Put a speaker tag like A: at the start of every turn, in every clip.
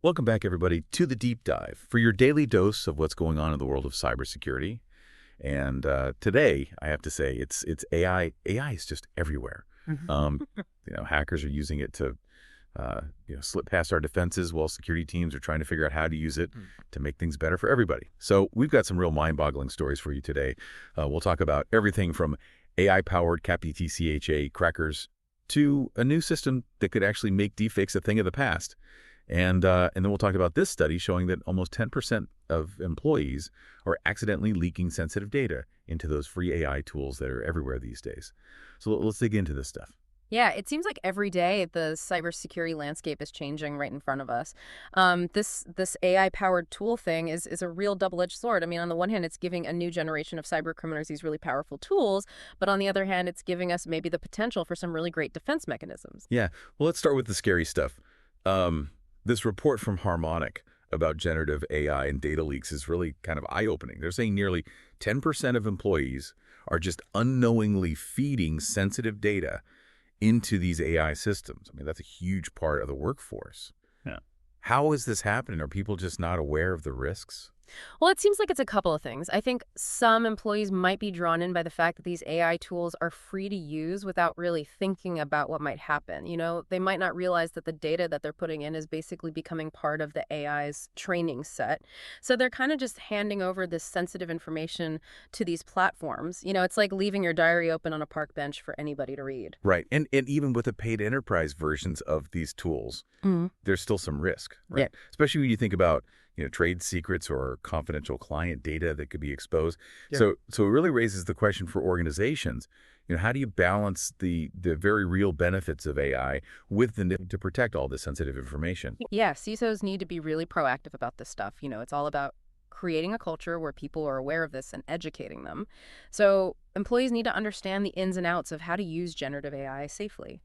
A: Welcome back, everybody, to the deep dive for your daily dose of what's going on in the world of cybersecurity. And today, I have to say, it's AI. AI is just everywhere.
B: Mhm.
A: Um, hackers are using it to slip past our defenses, while security teams are trying to figure out how to use it to make things better for everybody. So we've got some real mind-boggling stories for you today. We'll talk about everything from AI-powered CAPTCHA crackers to a new system that could actually make deepfakes a thing of the past. And then we'll talk about this study showing that almost 10% of employees are accidentally leaking sensitive data into those free AI tools that are everywhere these days. So let's dig into this stuff.
B: Yeah, it seems like every day the cybersecurity landscape is changing right in front of us. This AI-powered tool thing is a real double-edged sword. I mean, on the one hand, it's giving a new generation of cyber criminals these really powerful tools, but on the other hand, it's giving us maybe the potential for some really great defense mechanisms.
A: Yeah, well, let's start with the scary stuff. This report from Harmonic about generative AI and data leaks is really kind of eye-opening. They're saying nearly 10% of employees are just unknowingly feeding sensitive data into these AI systems. I mean, that's a huge part of the workforce.
C: Yeah.
A: How is this happening? Are people just not aware of the risks?
B: Well, it seems like it's a couple of things. I think some employees might be drawn in by the fact that these AI tools are free to use without really thinking about what might happen. They might not realize that the data that they're putting in is basically becoming part of the AI's training set. So they're kind of just handing over this sensitive information to these platforms. It's like leaving your diary open on a park bench for anybody to read.
A: Right. And even with the paid enterprise versions of these tools, there's still some risk, right?
B: Yeah.
A: Especially when you think about trade secrets or confidential client data that could be exposed.
C: Yeah.
A: So it really raises the question for organizations, how do you balance the very real benefits of AI with the need to protect all this sensitive information?
B: Yeah, CISOs need to be really proactive about this stuff. It's all about creating a culture where people are aware of this and educating them. So employees need to understand the ins and outs of how to use generative AI safely.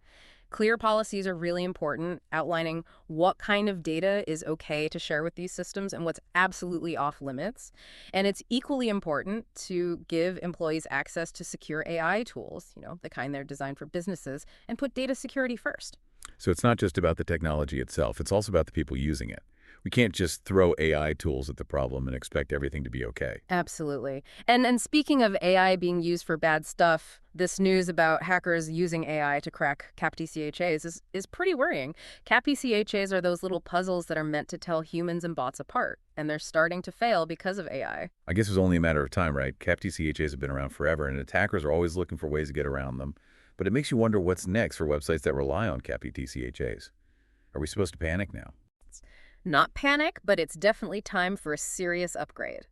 B: Clear policies are really important, outlining what kind of data is okay to share with these systems and what's absolutely off limits. And it's equally important to give employees access to secure AI tools, the kind they're designed for businesses, and put data security first.
A: So it's not just about the technology itself. It's also about the people using it. We can't just throw AI tools at the problem and expect everything to be okay.
B: Absolutely. And speaking of AI being used for bad stuff, this news about hackers using AI to crack CAPTCHAs is pretty worrying. CAPTCHAs are those little puzzles that are meant to tell humans and bots apart, and they're starting to fail because of AI.
A: I guess it's only a matter of time, right? CAPTCHAs have been around forever, and attackers are always looking for ways to get around them. But it makes you wonder what's next for websites that rely on CAPTCHAs. Are we supposed to panic now?
B: Not panic, but it's definitely time for a serious upgrade.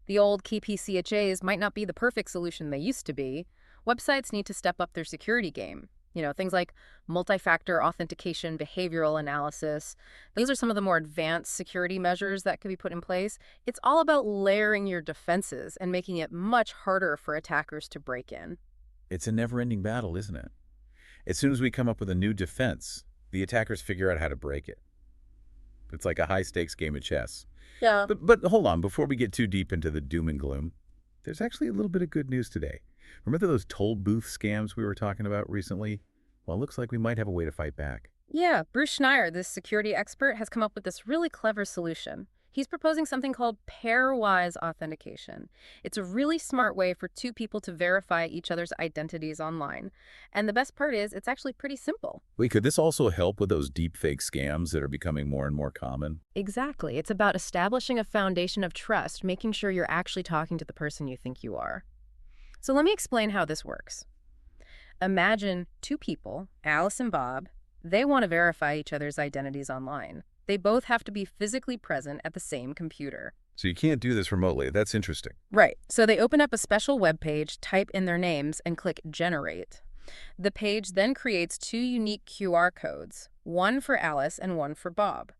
B: The old key PCHAs might not be the perfect solution they used to be. Websites need to step up their security game. Things like multi-factor authentication, behavioral analysis. Those are some of the more advanced security measures that could be put in place. It's all about layering your defenses and making it much harder for attackers to break in.
A: It's a never-ending battle, isn't it? As soon as we come up with a new defense, the attackers figure out how to break it. It's like a high-stakes game of chess.
B: Yeah.
A: But hold on, before we get too deep into the doom and gloom, there's actually a little bit of good news today. Remember those toll booth scams we were talking about recently? Well, it looks like we might have a way to fight back.
B: Yeah, Bruce Schneier, this security expert, has come up with this really clever solution. He's proposing something called pairwise authentication. It's a really smart way for two people to verify each other's identities online. And the best part is, it's actually pretty simple.
A: Wait, could this also help with those deepfake scams that are becoming more and more common?
B: Exactly. It's about establishing a foundation of trust, making sure you're actually talking to the person you think you are. So let me explain how this works. Imagine two people, Alice and Bob. They want to verify each other's identities online. They both have to be physically present at the same computer.
A: So you can't do this remotely. That's interesting.
B: Right. So they open up a special web page, type in their names, and click Generate. The page then creates two unique QR codes, one for Alice and one for Bob.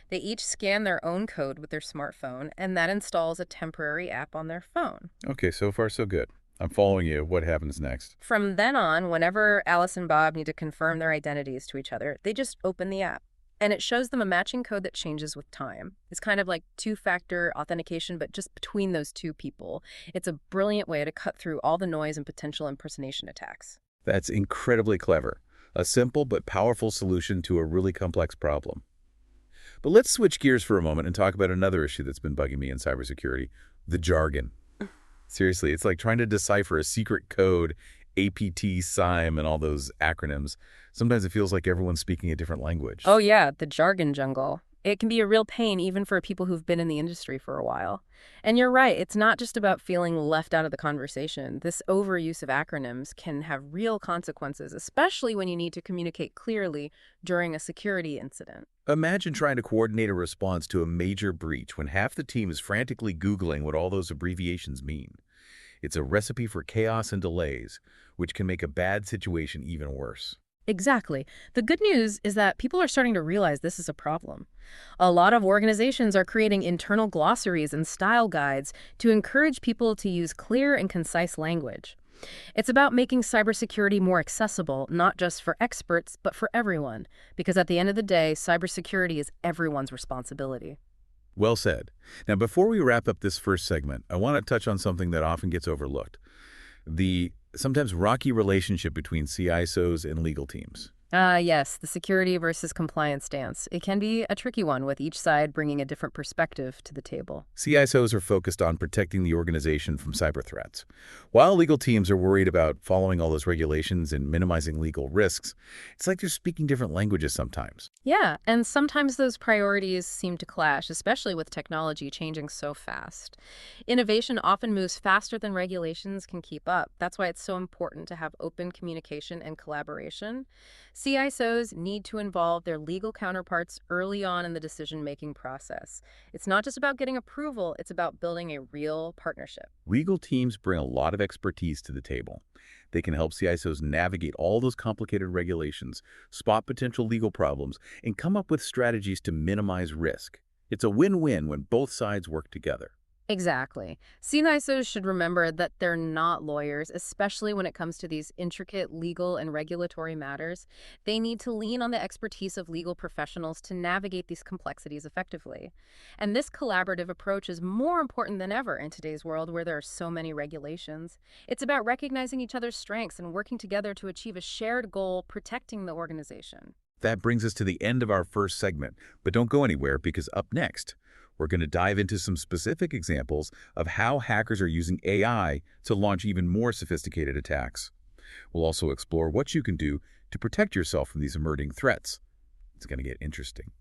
B: They each scan their own code with their smartphone, and that installs a temporary app on their phone.
A: Okay, so far so good. I'm following you. What happens next?
B: From then on, whenever Alice and Bob need to confirm their identities to each other, they just open the app. And it shows them a matching code that changes with time. It's kind of like two-factor authentication, but just between those two people. It's a brilliant way to cut through all the noise and potential impersonation attacks.
A: That's incredibly clever. A simple but powerful solution to a really complex problem. But let's switch gears for a moment and talk about another issue that's been bugging me in cybersecurity, the jargon. Seriously, it's like trying to decipher a secret code, APT, SIME, and all those acronyms. Sometimes it feels like everyone's speaking a different language.
B: Oh yeah, the jargon jungle. It can be a real pain even for people who've been in the industry for a while. And you're right, it's not just about feeling left out of the conversation. This overuse of acronyms can have real consequences, especially when you need to communicate clearly during a security incident.
A: Imagine trying to coordinate a response to a major breach when half the team is frantically Googling what all those abbreviations mean. It's a recipe for chaos and delays, which can make a bad situation even worse.
B: Exactly. The good news is that people are starting to realize this is a problem. A lot of organizations are creating internal glossaries and style guides to encourage people to use clear and concise language. It's about making cybersecurity more accessible, not just for experts, but for everyone. Because at the end of the day, cybersecurity is everyone's responsibility.
A: Well said. Now, before we wrap up this first segment, I want to touch on something that often gets overlooked. The sometimes rocky relationship between CISOs and legal teams.
B: Yes, the security versus compliance stance. It can be a tricky one with each side bringing a different perspective to the table.
A: CISOs are focused on protecting the organization from cyber threats, while legal teams are worried about following all those regulations and minimizing legal risks. It's like they're speaking different languages sometimes.
B: Yeah, and sometimes those priorities seem to clash, especially with technology changing so fast. Innovation often moves faster than regulations can keep up. That's why it's so important to have open communication and collaboration. CISOs need to involve their legal counterparts early on in the decision-making process. It's not just about getting approval, it's about building a real partnership.
A: Legal teams bring a lot of expertise to the table. They can help CISOs navigate all those complicated regulations, spot potential legal problems, and come up with strategies to minimize risk. It's a win-win when both sides work together.
B: Exactly. CISOs should remember that they're not lawyers, especially when it comes to these intricate legal and regulatory matters. They need to lean on the expertise of legal professionals to navigate these complexities effectively. And this collaborative approach is more important than ever in today's world where there are so many regulations. It's about recognizing each other's strengths and working together to achieve a shared goal, protecting the organization.
A: That brings us to the end of our first segment, but don't go anywhere because up next, we're going to dive into some specific examples of how hackers are using AI to launch even more sophisticated attacks. We'll also explore what you can do to protect yourself from these emerging threats. It's going to get interesting.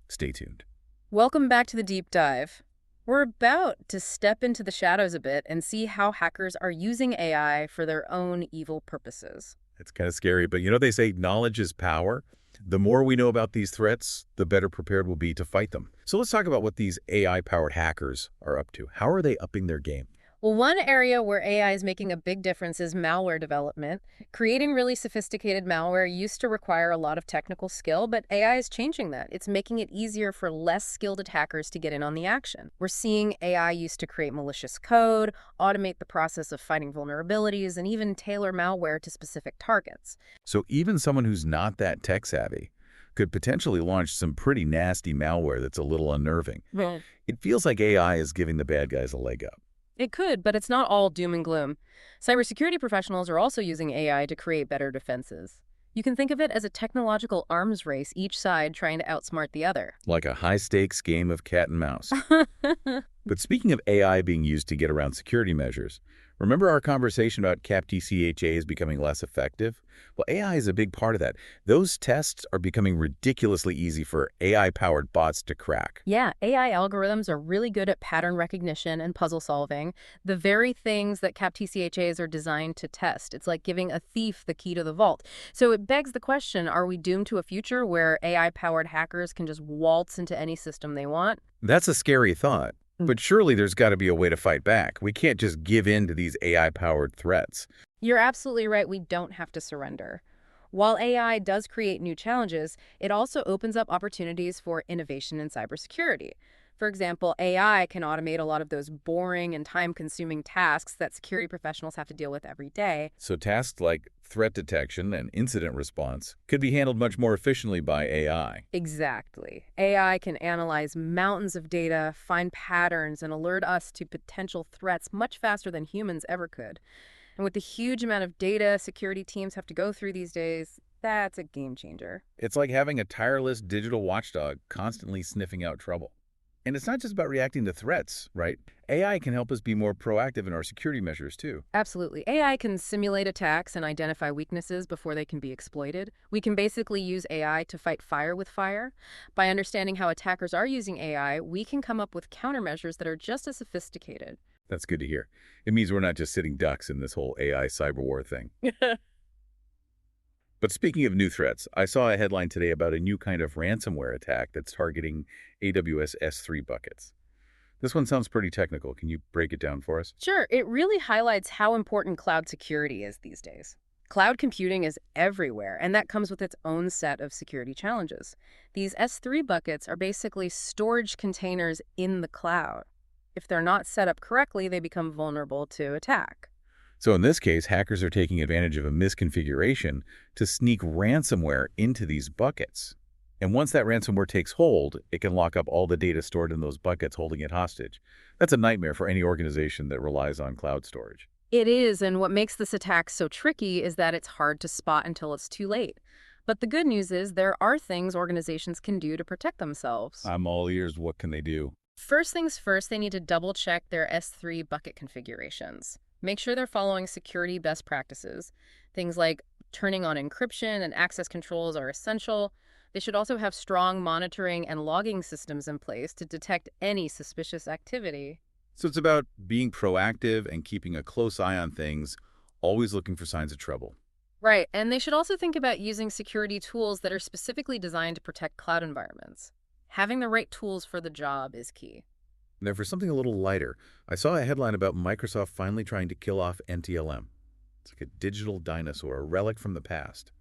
A: Stay tuned.
B: Welcome back to the deep dive. We're about to step into the shadows a bit and see how hackers are using AI for their own evil purposes.
A: It's kind of scary, but you know they say knowledge is power. The more we know about these threats, the better prepared we'll be to fight them. So let's talk about what these AI-powered hackers are up to. How are they upping their game?
B: Well, one area where AI is making a big difference is malware development. Creating really sophisticated malware used to require a lot of technical skill, but AI is changing that. It's making it easier for less skilled attackers to get in on the action. We're seeing AI used to create malicious code, automate the process of finding vulnerabilities, and even tailor malware to specific targets.
A: So even someone who's not that tech-savvy could potentially launch some pretty nasty malware that's a little unnerving.
B: Right.
A: It feels like AI is giving the bad guys a leg up.
B: It could, but it's not all doom and gloom. Cybersecurity professionals are also using AI to create better defenses. You can think of it as a technological arms race, each side trying to outsmart the other.
A: Like a high-stakes game of cat and mouse. But speaking of AI being used to get around security measures, remember our conversation about CAPTCHAs becoming less effective? Well, AI is a big part of that. Those tests are becoming ridiculously easy for AI-powered bots to crack.
B: Yeah, AI algorithms are really good at pattern recognition and puzzle solving, the very things that CAPTCHAs are designed to test. It's like giving a thief the key to the vault. So it begs the question, are we doomed to a future where AI-powered hackers can just waltz into any system they want?
A: That's a scary thought. But surely there's got to be a way to fight back. We can't just give in to these AI-powered threats.
B: You're absolutely right. We don't have to surrender. While AI does create new challenges, it also opens up opportunities for innovation in cybersecurity. For example, AI can automate a lot of those boring and time-consuming tasks that security professionals have to deal with every day.
A: So tasks like threat detection and incident response could be handled much more efficiently by AI.
B: Exactly. AI can analyze mountains of data, find patterns, and alert us to potential threats much faster than humans ever could. And with the huge amount of data security teams have to go through these days, that's a game changer.
A: It's like having a tireless digital watchdog constantly sniffing out trouble. And it's not just about reacting to threats, right? AI can help us be more proactive in our security measures, too.
B: Absolutely. AI can simulate attacks and identify weaknesses before they can be exploited. We can basically use AI to fight fire with fire. By understanding how attackers are using AI, we can come up with countermeasures that are just as sophisticated.
A: That's good to hear. It means we're not just sitting ducks in this whole AI cyber war thing. But speaking of new threats, I saw a headline today about a new kind of ransomware attack that's targeting AWS S3 buckets. This one sounds pretty technical. Can you break it down for us?
B: Sure, it really highlights how important cloud security is these days. Cloud computing is everywhere, and that comes with its own set of security challenges. These S3 buckets are basically storage containers in the cloud. If they're not set up correctly, they become vulnerable to attack.
A: So in this case, hackers are taking advantage of a misconfiguration to sneak ransomware into these buckets. And once that ransomware takes hold, it can lock up all the data stored in those buckets, holding it hostage. That's a nightmare for any organization that relies on cloud storage.
B: It is, and what makes this attack so tricky is that it's hard to spot until it's too late. But the good news is there are things organizations can do to protect themselves.
A: I'm all ears. What can they do?
B: First things first, they need to double check their S3 bucket configurations. Make sure they're following security best practices. Things like turning on encryption and access controls are essential. They should also have strong monitoring and logging systems in place to detect any suspicious activity.
A: So it's about being proactive and keeping a close eye on things, always looking for signs of trouble.
B: Right, and they should also think about using security tools that are specifically designed to protect cloud environments. Having the right tools for the job is key.
A: Now, for something a little lighter, I saw a headline about Microsoft finally trying to kill off NTLM. It's like a digital dinosaur, a relic from the past.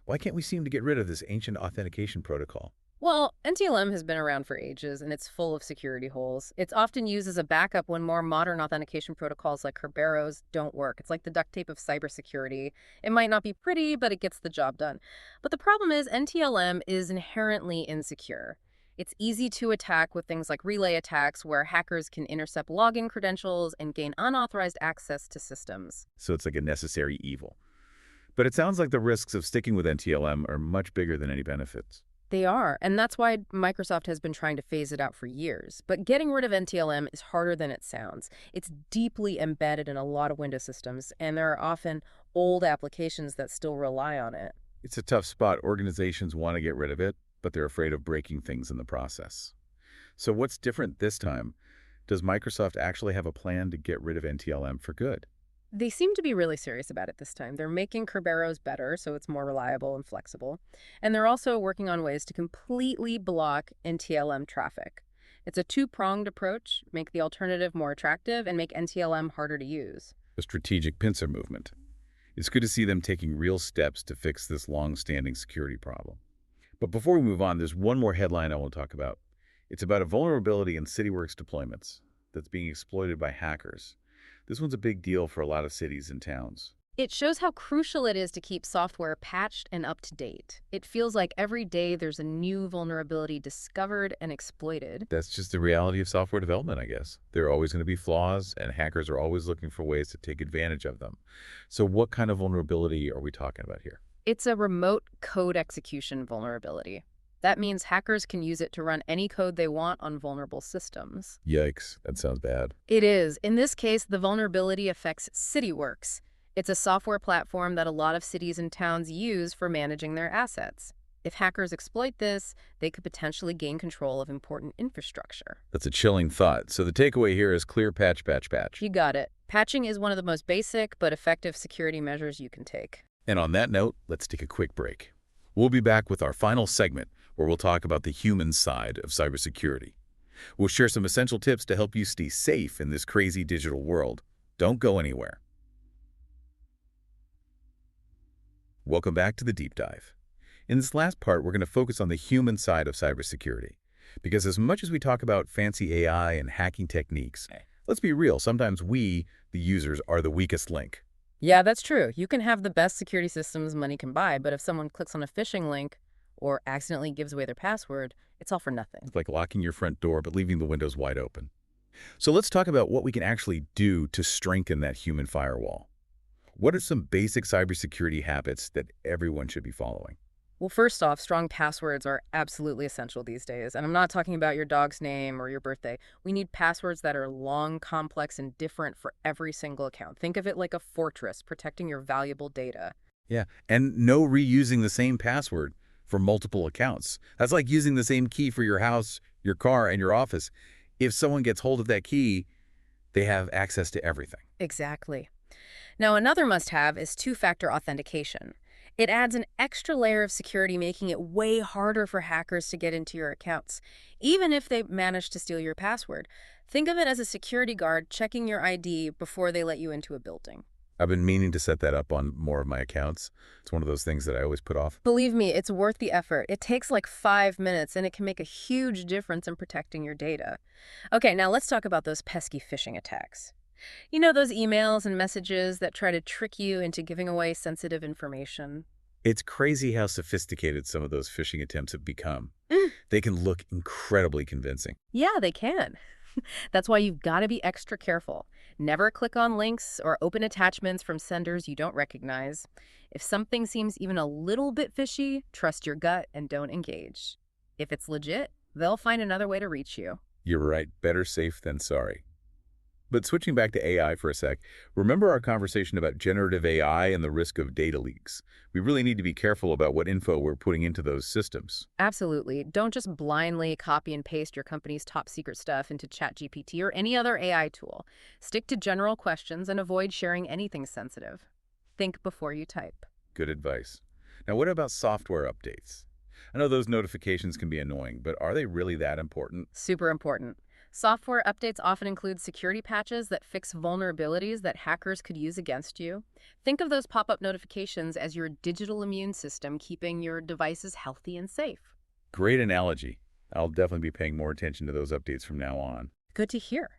A: Why can't we seem to get rid of this ancient authentication protocol?
B: Well, NTLM has been around for ages and it's full of security holes. It's often used as a backup when more modern authentication protocols like Kerberos don't work. It's like the duct tape of cybersecurity. It might not be pretty, but it gets the job done. But the problem is NTLM is inherently insecure. It's easy to attack with things like relay attacks where hackers can intercept login credentials and gain unauthorized access to systems.
A: So it's like a necessary evil. But it sounds like the risks of sticking with NTLM are much bigger than any benefits.
B: They are, and that's why Microsoft has been trying to phase it out for years. But getting rid of NTLM is harder than it sounds. It's deeply embedded in a lot of Windows systems, and there are often old applications that still rely on it.
A: It's a tough spot. Organizations want to get rid of it, but they're afraid of breaking things in the process. So what's different this time? Does Microsoft actually have a plan to get rid of NTLM for good?
B: They seem to be really serious about it this time. They're making Kerberos better so it's more reliable and flexible. And they're also working on ways to completely block NTLM traffic. It's a two-pronged approach, make the alternative more attractive and make NTLM harder to use.
A: A strategic pincer movement. It's good to see them taking real steps to fix this long-standing security problem. But before we move on, there's one more headline I want to talk about. It's about a vulnerability in CityWorks deployments that's being exploited by hackers. This one's a big deal for a lot of cities and towns.
B: It shows how crucial it is to keep software patched and up to date. It feels like every day there's a new vulnerability discovered and exploited.
A: That's just the reality of software development, I guess. There are always going to be flaws, and hackers are always looking for ways to take advantage of them. So what kind of vulnerability are we talking about here?
B: It's a remote code execution vulnerability. That means hackers can use it to run any code they want on vulnerable systems.
A: Yikes, that sounds bad.
B: It is. In this case, the vulnerability affects CityWorks. It's a software platform that a lot of cities and towns use for managing their assets. If hackers exploit this, they could potentially gain control of important infrastructure.
A: That's a chilling thought. So the takeaway here is clear patch, patch, patch.
B: You got it. Patching is one of the most basic but effective security measures you can take.
A: And on that note, let's take a quick break. We'll be back with our final segment, where we'll talk about the human side of cybersecurity. We'll share some essential tips to help you stay safe in this crazy digital world. Don't go anywhere. Welcome back to the Deep Dive. In this last part, we're going to focus on the human side of cybersecurity. Because as much as we talk about fancy AI and hacking techniques, let's be real, sometimes we, the users, are the weakest link.
B: Yeah, that's true. You can have the best security systems money can buy, but if someone clicks on a phishing link or accidentally gives away their password, it's all for nothing.
A: It's like locking your front door but leaving the windows wide open. So let's talk about what we can actually do to strengthen that human firewall. What are some basic cybersecurity habits that everyone should be following?
B: Well, first off, strong passwords are absolutely essential these days. And I'm not talking about your dog's name or your birthday. We need passwords that are long, complex, and different for every single account. Think of it like a fortress protecting your valuable data.
A: Yeah, and no reusing the same password for multiple accounts. That's like using the same key for your house, your car, and your office. If someone gets hold of that key, they have access to everything.
B: Exactly. Now, another must-have is two-factor authentication. It adds an extra layer of security, making it way harder for hackers to get into your accounts, even if they manage to steal your password. Think of it as a security guard checking your ID before they let you into a building.
A: I've been meaning to set that up on more of my accounts. It's one of those things that I always put off.
B: Believe me, it's worth the effort. It takes like 5 minutes, and it can make a huge difference in protecting your data. Okay, now let's talk about those pesky phishing attacks. You know those emails and messages that try to trick you into giving away sensitive information?
A: It's crazy how sophisticated some of those phishing attempts have become.
B: Mm,
A: They can look incredibly convincing.
B: yeah, they can. That's why you've got to be extra careful. Never click on links or open attachments from senders you don't recognize. If something seems even a little bit fishy, trust your gut and don't engage. If it's legit, they'll find another way to reach you.
A: You're right, better safe than sorry. But switching back to AI for a sec, remember our conversation about generative AI and the risk of data leaks. We really need to be careful about what info we're putting into those systems.
B: Absolutely. Don't just blindly copy and paste your company's top secret stuff into ChatGPT or any other AI tool. Stick to general questions and avoid sharing anything sensitive. Think before you type.
A: Good advice. Now, what about software updates? I know those notifications can be annoying, but are they really that important?
B: Super important. Software updates often include security patches that fix vulnerabilities that hackers could use against you. Think of those pop-up notifications as your digital immune system, keeping your devices healthy and safe.
A: Great analogy. I'll definitely be paying more attention to those updates from now on.
B: Good to hear.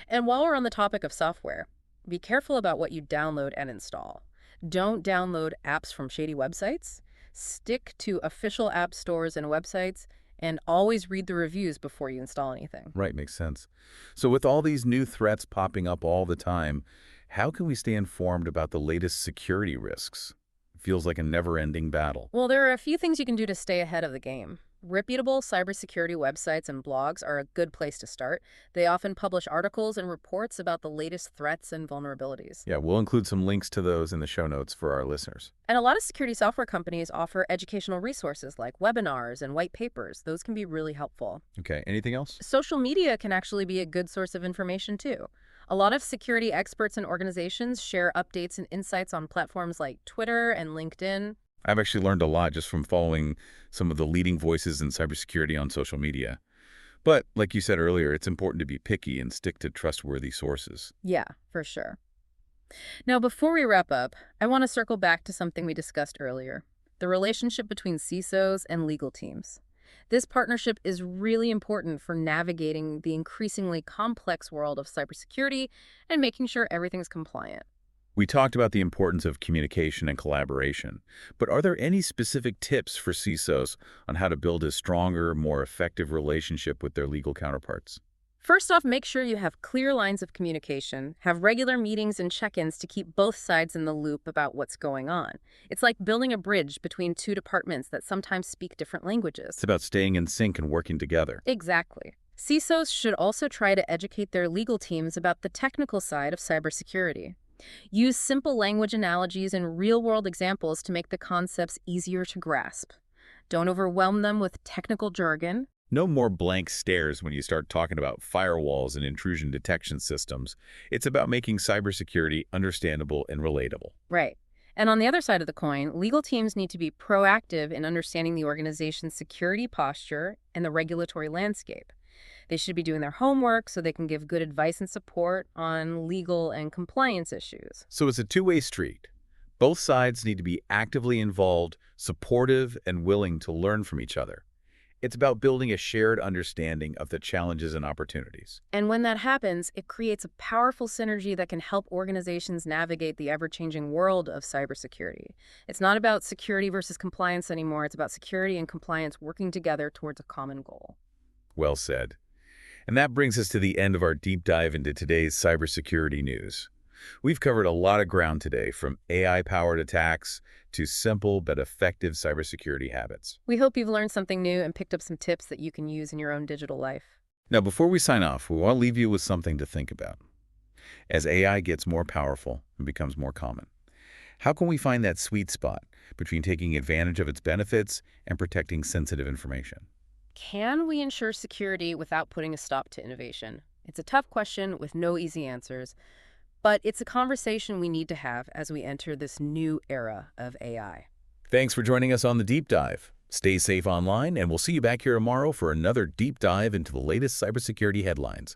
B: And while we're on the topic of software, be careful about what you download and install. Don't download apps from shady websites. Stick to official app stores and websites, and always read the reviews before you install anything.
A: Right, makes sense. So with all these new threats popping up all the time, how can we stay informed about the latest security risks? It feels like a never-ending battle.
B: Well, there are a few things you can do to stay ahead of the game. Reputable cybersecurity websites and blogs are a good place to start. They often publish articles and reports about the latest threats and vulnerabilities.
A: Yeah, we'll include some links to those in the show notes for our listeners.
B: And a lot of security software companies offer educational resources like webinars and white papers. Those can be really helpful.
A: Okay, anything else?
B: Social media can actually be a good source of information too. A lot of security experts and organizations share updates and insights on platforms like Twitter and LinkedIn.
A: I've actually learned a lot just from following some of the leading voices in cybersecurity on social media. But like you said earlier, it's important to be picky and stick to trustworthy sources.
B: Yeah, for sure. Now, before we wrap up, I want to circle back to something we discussed earlier, the relationship between CISOs and legal teams. This partnership is really important for navigating the increasingly complex world of cybersecurity and making sure everything's compliant.
A: We talked about the importance of communication and collaboration, but are there any specific tips for CISOs on how to build a stronger, more effective relationship with their legal counterparts?
B: First off, make sure you have clear lines of communication, have regular meetings and check-ins to keep both sides in the loop about what's going on. It's like building a bridge between two departments that sometimes speak different languages.
A: It's about staying in sync and working together.
B: Exactly. CISOs should also try to educate their legal teams about the technical side of cybersecurity. Use simple language analogies and real-world examples to make the concepts easier to grasp. Don't overwhelm them with technical jargon.
A: No more blank stares when you start talking about firewalls and intrusion detection systems. It's about making cybersecurity understandable and relatable.
B: Right. And on the other side of the coin, legal teams need to be proactive in understanding the organization's security posture and the regulatory landscape. They should be doing their homework so they can give good advice and support on legal and compliance issues.
A: So it's a two-way street. Both sides need to be actively involved, supportive, and willing to learn from each other. It's about building a shared understanding of the challenges and opportunities.
B: And when that happens, it creates a powerful synergy that can help organizations navigate the ever-changing world of cybersecurity. It's not about security versus compliance anymore. It's about security and compliance working together towards a common goal.
A: Well said. And that brings us to the end of our deep dive into today's cybersecurity news. We've covered a lot of ground today, from AI-powered attacks to simple but effective cybersecurity habits.
B: We hope you've learned something new and picked up some tips that you can use in your own digital life.
A: Now, before we sign off, we want to leave you with something to think about. As AI gets more powerful and becomes more common, how can we find that sweet spot between taking advantage of its benefits and protecting sensitive information?
B: Can we ensure security without putting a stop to innovation? It's a tough question with no easy answers, but it's a conversation we need to have as we enter this new era of AI.
A: Thanks for joining us on the Deep Dive. Stay safe online, and we'll see you back here tomorrow for another deep dive into the latest cybersecurity headlines.